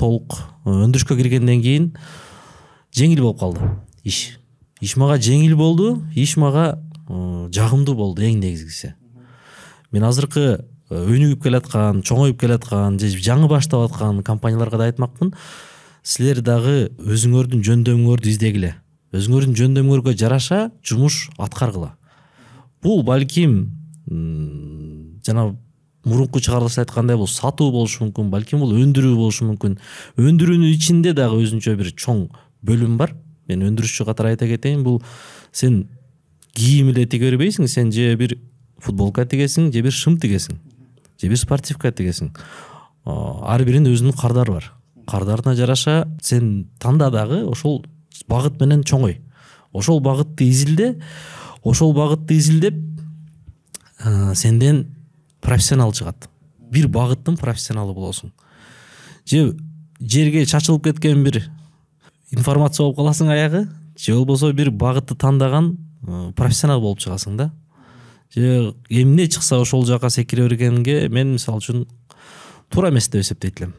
толук өндүрүшкө киргенден кийин жеңил болуп калды иш. Иш мага жеңил болду, иш мага жагымдуу болду эң негизгиси. Мен азыркы өнүгүп келаткан, чоңоюп келаткан, же жаңы баштап аткан компанияларга да айтмакмын, силер дагы өзүңөрдүн жөндөмүңөрдү издегиле. Өзүңөрдүн жөндөмүңөргө жараша жумуш аткаргыла. Бул балким жана мурунку чыгарылышта айткандай бул сатуу болушу мүмкүн, балким бул өндүрүү болушу мүмкүн. Өндүрүүнүн ичинде дагы өзүнчө бир чоң бөлүм бар. Мен өндүрүшчү катары айта кетейин, бул сен кийим эле тиге бербейсиң, сен же бир футболка тигесиң, же бир шым тигесиң, же бир спортивка тигесиң. Ар биринин өзүнүн кардары бар. Кардарына жараша сен танда дагы ошол багыт менен чоңой. Ошол багытты изилде, сенден профессионал чыгат. Бир багыттын профессионалы болосуң. Же жерге чачылып кеткен бир информация болуп каласың аягы, же болбосо бир багытты тандаган профессионал болуп чыгасың да. Же эмне чыкса ошол жака секире бергенге мен мисалы үчүн туура эмес деп эсептейт элем.